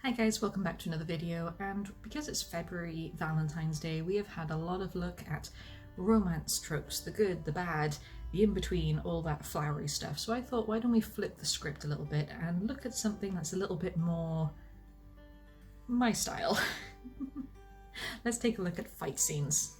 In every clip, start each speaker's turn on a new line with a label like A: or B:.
A: Hi guys, welcome back to another video, and because it's February, Valentine's Day, we have had a lot of look at romance tropes, the good, the bad, the in-between, all that flowery stuff. So I thought, why don't we flip the script a little bit and look at something that's a little bit more my style. Let's take a look at fight scenes.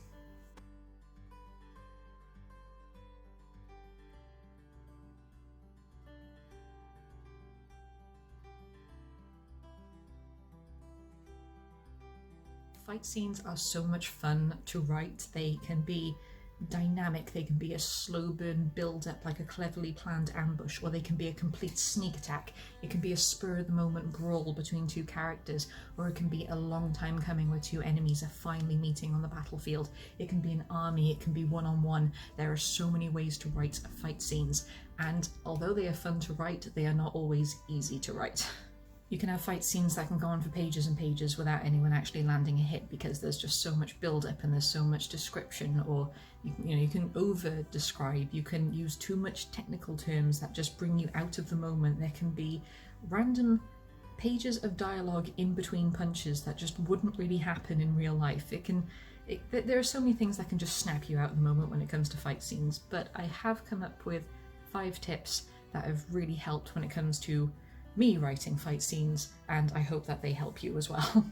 A: Fight scenes are so much fun to write. They can be dynamic, they can be a slow burn build up like a cleverly planned ambush, or they can be a complete sneak attack. It can be a spur of the moment brawl between two characters, or it can be a long time coming where two enemies are finally meeting on the battlefield. It can be an army, it can be one-on-one. There are so many ways to write fight scenes, and although they are fun to write, they are not always easy to write. You can have fight scenes that can go on for pages and pages without anyone actually landing a hit because there's just so much build-up and there's so much description, or you can over-describe, you can use too much technical terms that just bring you out of the moment. There can be random pages of dialogue in between punches that just wouldn't really happen in real life. There are so many things that can just snap you out of the moment when it comes to fight scenes, but I have come up with 5 tips that have really helped when it comes to me writing fight scenes, and I hope that they help you as well.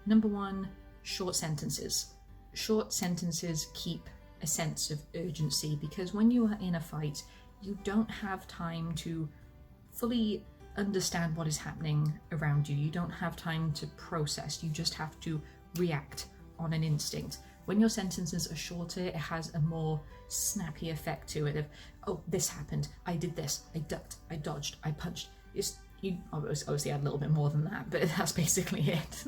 A: Number 1, short sentences. Short sentences keep a sense of urgency because when you are in a fight, you don't have time to fully understand what is happening around you. You don't have time to process, you just have to react on an instinct. When your sentences are shorter, it has a more snappy effect to it of, oh, this happened, I did this, I ducked, I dodged, I punched. You obviously add a little bit more than that, but that's basically it.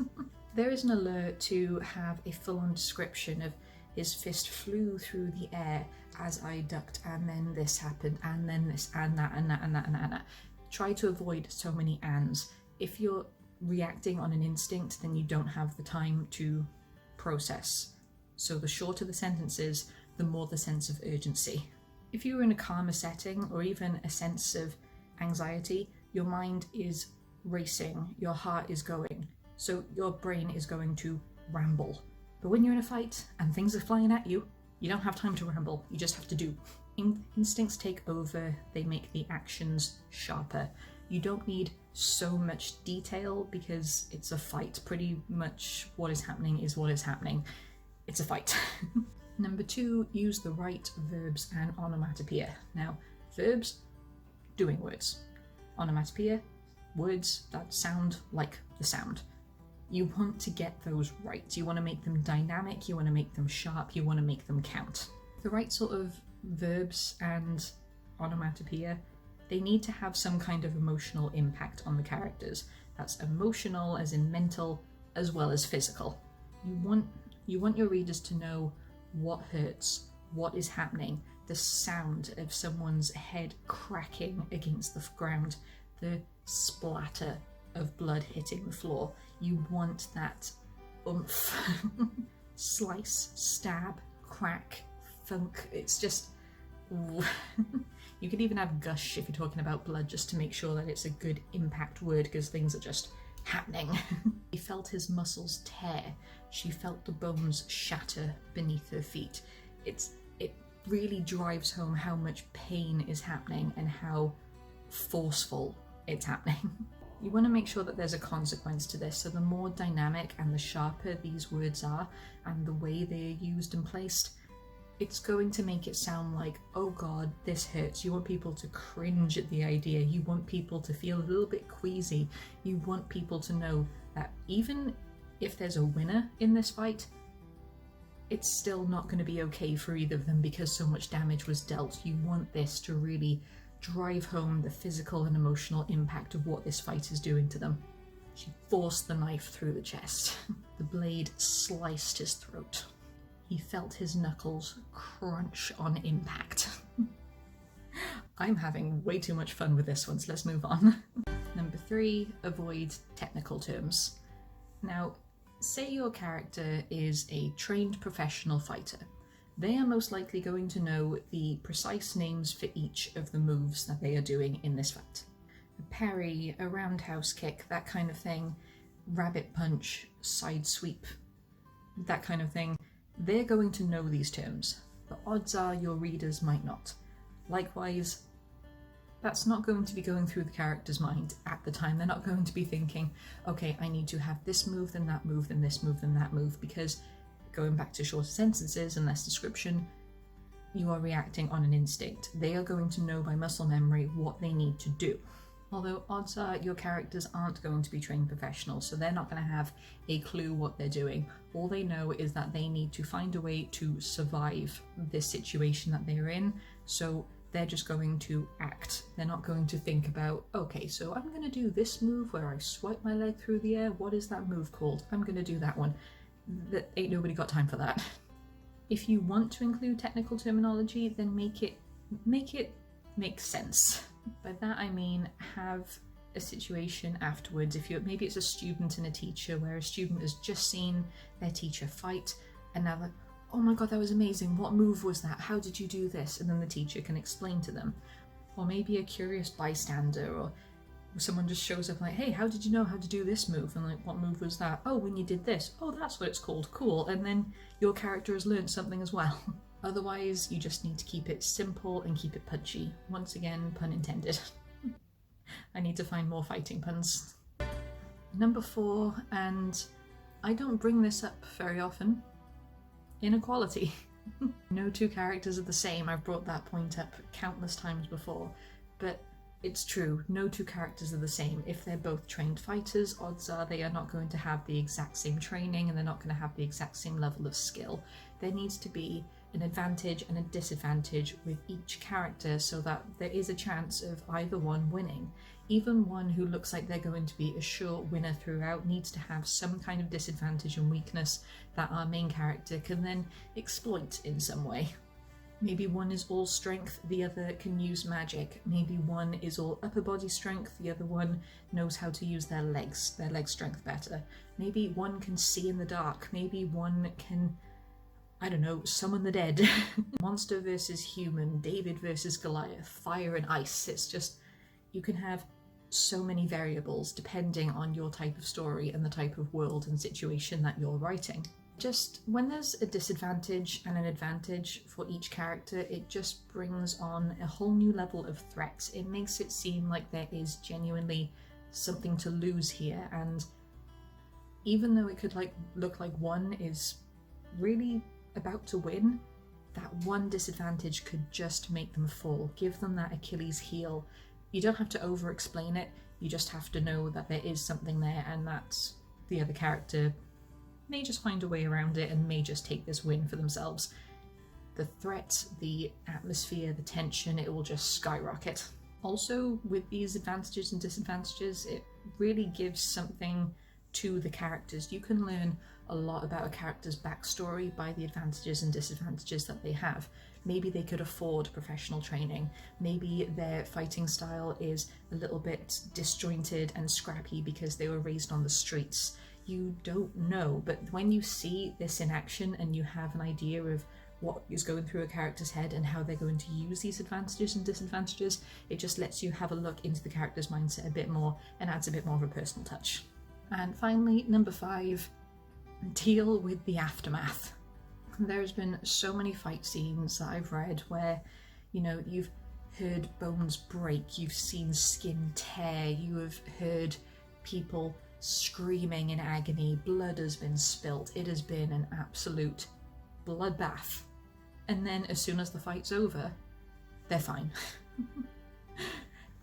A: There is an allure to have a full-on description of his fist flew through the air as I ducked, and then this happened, and then this, and that, and that, and that, and that, and that. Try to avoid so many ands. If you're reacting on an instinct, then you don't have the time to process. So the shorter the sentences, the more the sense of urgency. If you were in a calmer setting, or even a sense of anxiety, your mind is racing, your heart is going, so your brain is going to ramble. But when you're in a fight and things are flying at you, you don't have time to ramble, you just have to do. Instincts take over, they make the actions sharper. You don't need so much detail because it's a fight. Pretty much what is happening is what is happening. It's a fight. Number 2, use the right verbs and onomatopoeia. Now, verbs, doing words. Onomatopoeia, words that sound like the sound. You want to get those right. You want to make them dynamic, you want to make them sharp, you want to make them count. The right sort of verbs and onomatopoeia, they need to have some kind of emotional impact on the characters. That's emotional as in mental, as well as physical. You want your readers to know what hurts, what is happening, the sound of someone's head cracking against the ground, the splatter of blood hitting the floor. You want that oomph. Slice, stab, crack, thunk. It's just... You could even have gush if you're talking about blood, just to make sure that it's a good impact word because things are just happening. He felt his muscles tear. She felt the bones shatter beneath her feet. It really drives home how much pain is happening and how forceful it's happening. You want to make sure that there's a consequence to this, so the more dynamic and the sharper these words are and the way they are used and placed, it's going to make it sound like, oh god, this hurts. You want people to cringe at the idea. You want people to feel a little bit queasy. You want people to know that even if there's a winner in this fight, it's still not going to be okay for either of them because so much damage was dealt. You want this to really drive home the physical and emotional impact of what this fight is doing to them. She forced the knife through the chest. The blade sliced his throat. He felt his knuckles crunch on impact. I'm having way too much fun with this one, so let's move on. Number 3, avoid technical terms. Now, say your character is a trained professional fighter. They are most likely going to know the precise names for each of the moves that they are doing in this fight. A parry, a roundhouse kick, that kind of thing. rabbit punch, side sweep, that kind of thing. They're going to know these terms, but odds are your readers might not. Likewise, that's not going to be going through the character's mind at the time. They're not going to be thinking, okay, I need to have this move, then that move, then this move, then that move, because going back to shorter sentences and less description, you are reacting on an instinct. They are going to know by muscle memory what they need to do. Although odds are your characters aren't going to be trained professionals, so they're not going to have a clue what they're doing. All they know is that they need to find a way to survive this situation that they're in, so they're just going to act. They're not going to think about, okay, so I'm going to do this move where I swipe my leg through the air. What is that move called? I'm going to do that one. That ain't nobody got time for that. If you want to include technical terminology, then make it make sense. By that I mean have a situation afterwards. If maybe it's a student and a teacher, where a student has just seen their teacher fight and now like, oh my god, that was amazing, what move was that, how did you do this? And then the teacher can explain to them. Or maybe a curious bystander, or someone just shows up like, hey, how did you know how to do this move? And like, what move was that? Oh, when you did this. Oh, that's what it's called. Cool. And then your character has learned something as well. Otherwise, you just need to keep it simple and keep it punchy. Once again, pun intended. I need to find more fighting puns. Number 4, and I don't bring this up very often, inequality. No two characters are the same. I've brought that point up countless times before, but it's true, no two characters are the same. If they're both trained fighters, odds are they are not going to have the exact same training and they're not going to have the exact same level of skill. There needs to be an advantage and a disadvantage with each character so that there is a chance of either one winning. Even one who looks like they're going to be a sure winner throughout needs to have some kind of disadvantage and weakness that our main character can then exploit in some way. Maybe one is all strength, the other can use magic. Maybe one is all upper body strength, the other one knows how to use their leg strength better. Maybe one can see in the dark. Maybe one can, I don't know, summon the dead. Monster versus human, David versus Goliath, fire and ice. It's just, you can have so many variables depending on your type of story and the type of world and situation that you're writing. Just when there's a disadvantage and an advantage for each character, it just brings on a whole new level of threat. It makes it seem like there is genuinely something to lose here, and even though it could look like one is really about to win, that one disadvantage could just make them fall, give them that Achilles heel. You don't have to over-explain it, you just have to know that there is something there and that the other character may just find a way around it and may just take this win for themselves. The threat, the atmosphere, the tension, it will just skyrocket. Also, with these advantages and disadvantages, it really gives something to the characters. You can learn a lot about a character's backstory by the advantages and disadvantages that they have. Maybe they could afford professional training. Maybe their fighting style is a little bit disjointed and scrappy because they were raised on the streets. You don't know, but when you see this in action and you have an idea of what is going through a character's head and how they're going to use these advantages and disadvantages, it just lets you have a look into the character's mindset a bit more and adds a bit more of a personal touch. And finally, number 5, deal with the aftermath. There's been so many fight scenes that I've read where, you know, you've heard bones break, you've seen skin tear, you have heard people screaming in agony, blood has been spilt, it has been an absolute bloodbath. And then as soon as the fight's over, they're fine.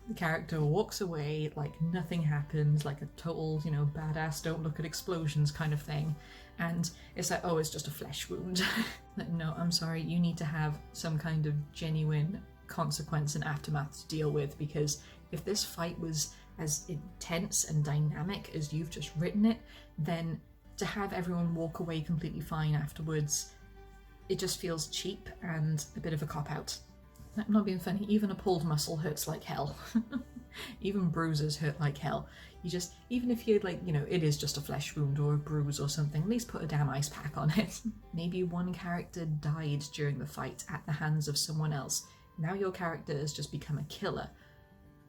A: The character walks away like nothing happened, like a total, you know, badass don't look at explosions kind of thing. And it's like, oh, it's just a flesh wound. Like, no, I'm sorry, you need to have some kind of genuine consequence and aftermath to deal with, because if this fight was as intense and dynamic as you've just written it, then to have everyone walk away completely fine afterwards, it just feels cheap and a bit of a cop-out. I'm not being funny, even a pulled muscle hurts like hell. Even bruises hurt like hell. You just, even if you're like, you know, it is just a flesh wound or a bruise or something, at least put a damn ice pack on it. Maybe one character died during the fight at the hands of someone else. Now your character has just become a killer.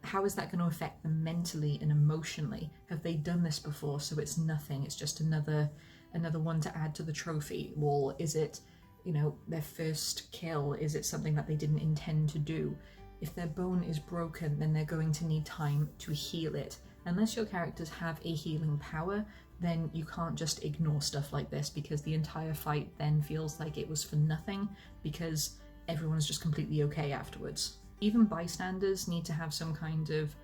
A: how is that going to affect them mentally and emotionally? Have they done this before, so it's nothing, it's just another one to add to the trophy? Or is it, you know, their first kill? Is it something that they didn't intend to do? If their bone is broken, then they're going to need time to heal it. Unless your characters have a healing power, then you can't just ignore stuff like this, because the entire fight then feels like it was for nothing, because everyone's just completely okay afterwards. Even bystanders need to have some kind of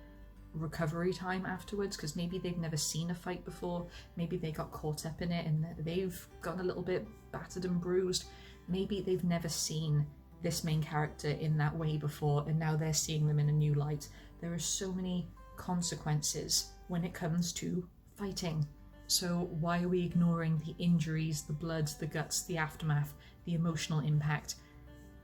A: recovery time afterwards, because maybe they've never seen a fight before, maybe they got caught up in it and they've gotten a little bit battered and bruised, maybe they've never seen this main character in that way before and now they're seeing them in a new light. There are so many consequences when it comes to fighting. So why are we ignoring the injuries, the blood, the guts, the aftermath, the emotional impact?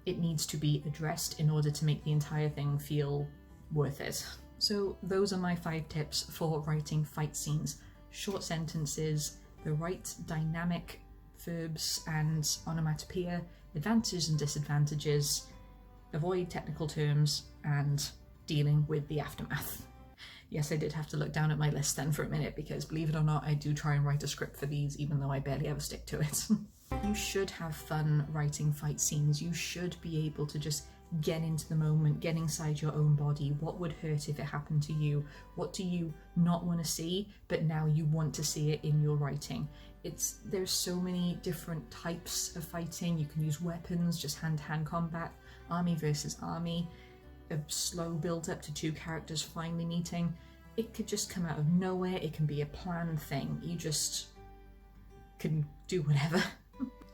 A: It needs to be addressed in order to make the entire thing feel worth it. So those are my 5 tips for writing fight scenes. Short sentences, the right dynamic verbs and onomatopoeia, advantages and disadvantages, avoid technical terms, and dealing with the aftermath. Yes, I did have to look down at my list then for a minute, because believe it or not, I do try and write a script for these, even though I barely ever stick to it. You should have fun writing fight scenes. You should be able to just get into the moment, get inside your own body. What would hurt if it happened to you? What do you not want to see, but now you want to see it in your writing? There's so many different types of fighting. You can use weapons, just hand-to-hand combat, army versus army, a slow build up to 2 characters finally meeting. It could just come out of nowhere. It can be a planned thing. You just can do whatever.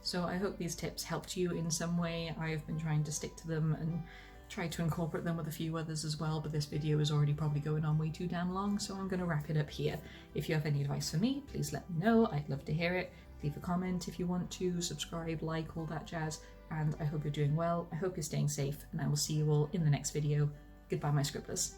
A: So I hope these tips helped you in some way. I've been trying to stick to them and try to incorporate them with a few others as well, but this video is already probably going on way too damn long, so I'm going to wrap it up here. If you have any advice for me, please let me know. I'd love to hear it. Leave a comment if you want to, subscribe, like, all that jazz, and I hope you're doing well. I hope you're staying safe, and I will see you all in the next video. Goodbye, my scribblers.